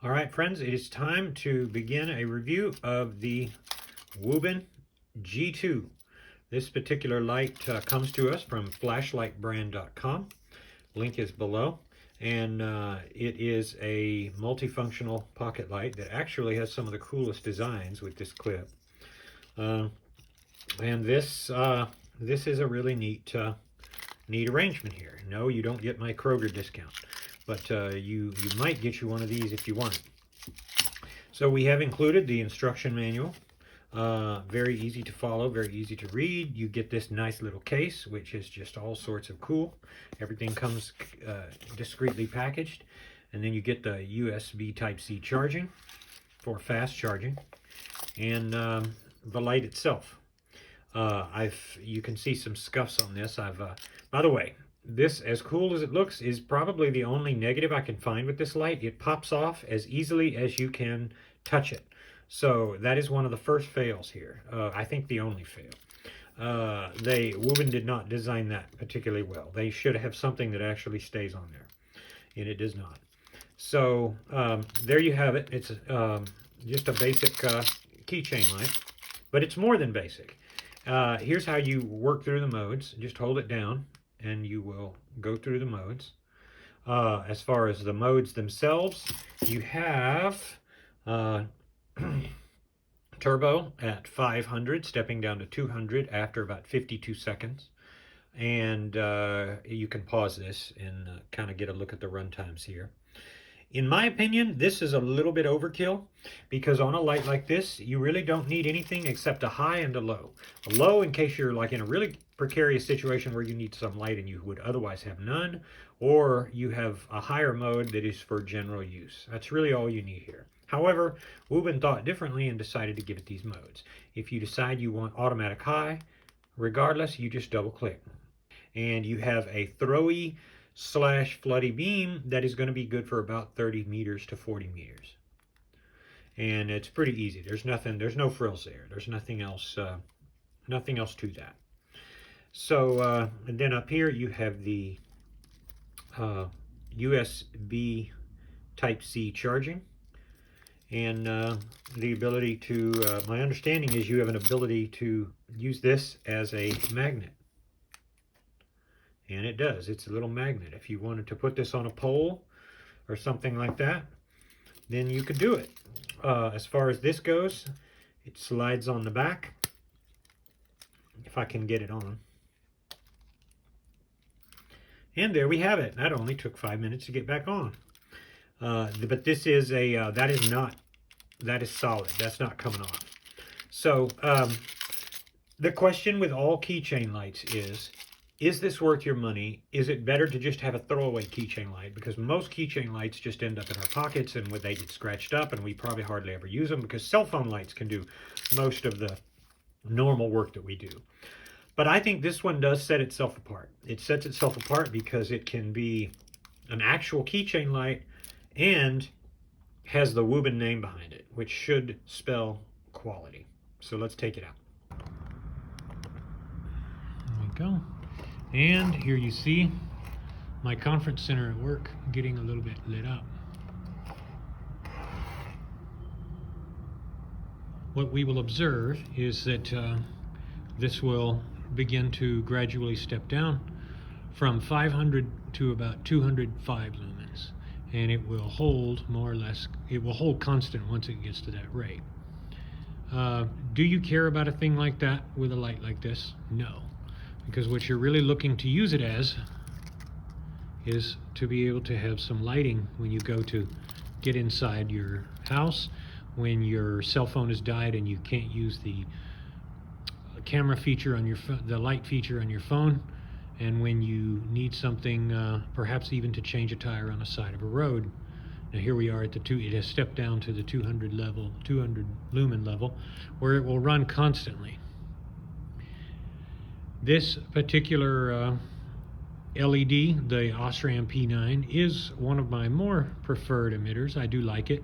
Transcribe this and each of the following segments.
All right, friends, it is time to begin a review of the Wuben G2. This particular light comes to us from flashlightbrand.com. Link is below. And it is a multifunctional pocket light that actually has some of the coolest designs with this clip. And this is a really neat arrangement here. No, you don't get my Kroger discount, but you might get you one of these if you want it. So we have included the instruction manual. Very easy to follow, very easy to read. You get this nice little case, which is just all sorts of cool. Everything comes discreetly packaged. And then you get the USB Type-C charging for fast charging. And the light itself. You can see some scuffs on this. By the way, this, as cool as it looks, is probably the only negative I can find with this light. It pops off as easily as you can touch it. So that is one of the first fails here. I think the only fail. Wuben did not design that particularly well. They should have something that actually stays on there, and it does not. So there you have it. It's just a basic keychain light, but it's more than basic. Here's how you work through the modes. Just hold it down and you will go through the modes. As far as the modes themselves, you have turbo at 500, stepping down to 200 after about 52 seconds. And you can pause this and kind of get a look at the run times here. In my opinion, this is a little bit overkill, because on a light like this, you really don't need anything except a high and a low. A low in case you're like in a really precarious situation where you need some light and you would otherwise have none, or you have a higher mode that is for general use. That's really all you need here. However, Wuben thought differently and decided to give it these modes. If you decide you want automatic high, regardless, you just double click. And you have a throwy / floody beam that is going to be good for about 30 meters to 40 meters. And it's pretty easy. There's no frills there. There's nothing else to that. So, and then up here you have the USB Type-C charging. And the ability to, my understanding is you have an ability to use this as a magnet. And it does. It's a little magnet. If you wanted to put this on a pole or something like that, then you could do it. As far as this goes, it slides on the back. If I can get it on. And there we have it. That only took 5 minutes to get back on. But this is a, that is solid. That's not coming off. So the question with all keychain lights is this worth your money? Is it better to just have a throwaway keychain light? Because most keychain lights just end up in our pockets and they get scratched up and we probably hardly ever use them, because cell phone lights can do most of the normal work that we do. But I think this one does set itself apart. It sets itself apart because it can be an actual keychain light and has the Wuben name behind it, which should spell quality. So let's take it out. There we go. And here you see my conference center at work getting a little bit lit up. What we will observe is that this will begin to gradually step down from 500 to about 205 lumens. And it will hold more or less, it will hold constant once it gets to that rate. Do you care about a thing like that with a light like this? No. Because what you're really looking to use it as is to be able to have some lighting when you go to get inside your house, when your cell phone has died and you can't use the camera feature on your the light feature on your phone, and when you need something perhaps even to change a tire on the side of a road. Now here we are at it has stepped down to the 200 lumen level, where it will run constantly. This particular LED, the Osram P9, is one of my more preferred emitters. I do like it.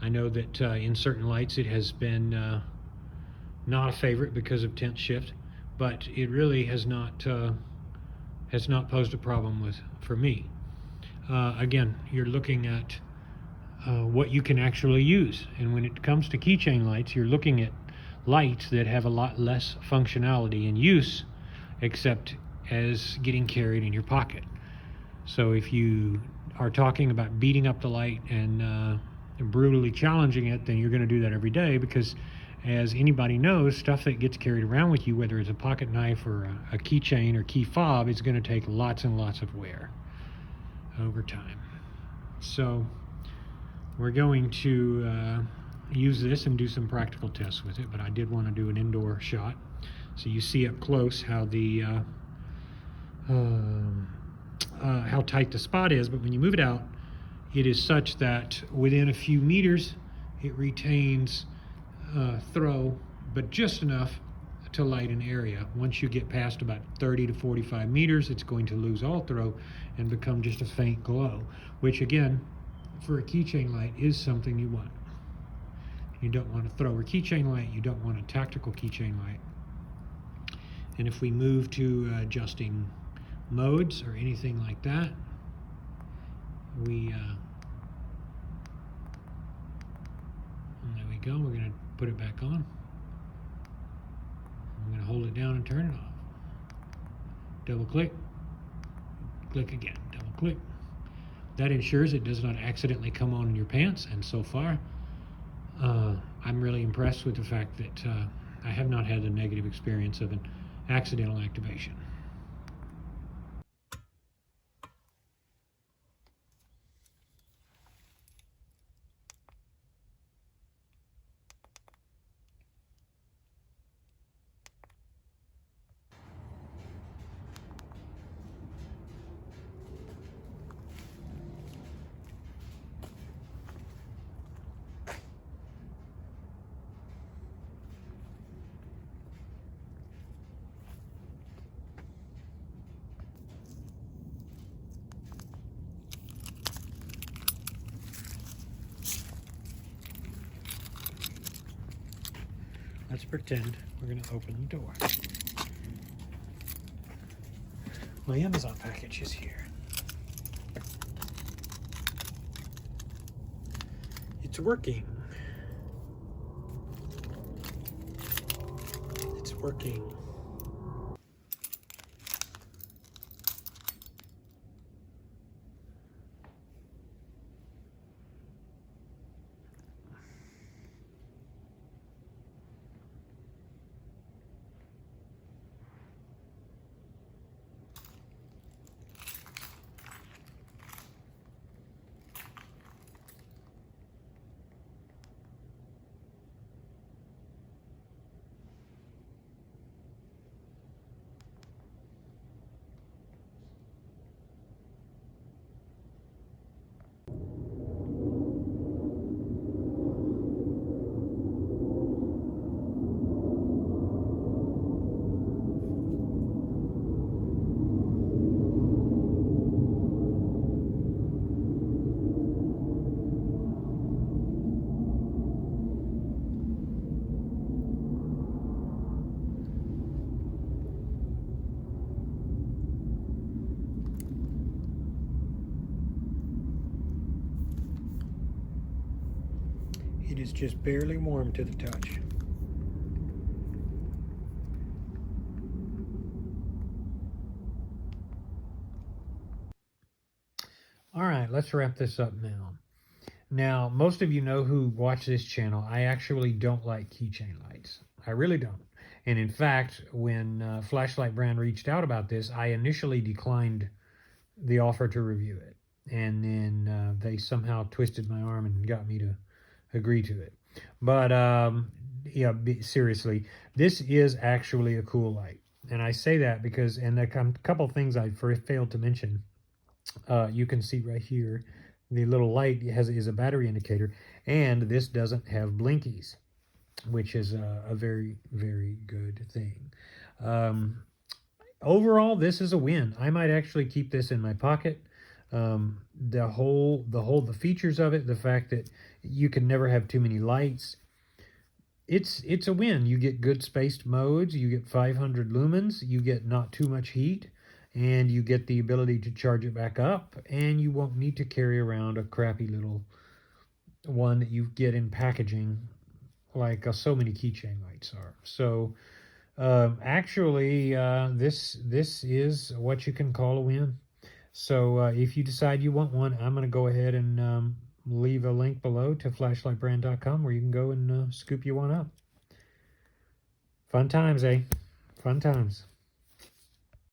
I know that in certain lights it has been not a favorite because of tint shift, but it really has not posed a problem for me. Again, you're looking at what you can actually use. And when it comes to keychain lights, you're looking at lights that have a lot less functionality and use except as getting carried in your pocket. So if you are talking about beating up the light and brutally challenging it, then you're going to do that every day, because as anybody knows, stuff that gets carried around with you, whether it's a pocket knife or a keychain or key fob, is going to take lots and lots of wear over time. So we're going to use this and do some practical tests with it, but I did want to do an indoor shot so you see up close how the how tight the spot is. But when you move it out, it is such that within a few meters it retains throw, but just enough to light an area. Once you get past about 30 to 45 meters, it's going to lose all throw and become just a faint glow, which again, for a keychain light, is something you want. You don't want a thrower keychain light, you don't want a tactical keychain light. And if we move to adjusting modes or anything like that, there we go. We're going to put it back on. I'm going to hold it down and turn it off. Double click, click again, double click. That ensures it does not accidentally come on in your pants, and so far I'm really impressed with the fact that I have not had a negative experience of an accidental activation. Let's pretend we're going to open the door. My Amazon package is here. It's working. It's working. It is just barely warm to the touch. All right, let's wrap this up now. Now, most of you know who watch this channel, I actually don't like keychain lights. I really don't. And in fact, when Flashlight Brand reached out about this, I initially declined the offer to review it. And then they somehow twisted my arm and got me to agree to it. But yeah, seriously, this is actually a cool light. And I say that because, and a couple things I failed to mention. You can see right here, the little light is a battery indicator, and this doesn't have blinkies, which is a very, very good thing. Overall, this is a win. I might actually keep this in my pocket. The features of it, the fact that you can never have too many lights, it's a win. You get good spaced modes, you get 500 lumens, you get not too much heat, and you get the ability to charge it back up, and you won't need to carry around a crappy little one that you get in packaging like so many keychain lights are. So actually, this is what you can call a win. So if you decide you want one, I'm going to go ahead and leave a link below to flashlightbrand.com where you can go and scoop you one up. Fun times, eh? Fun times.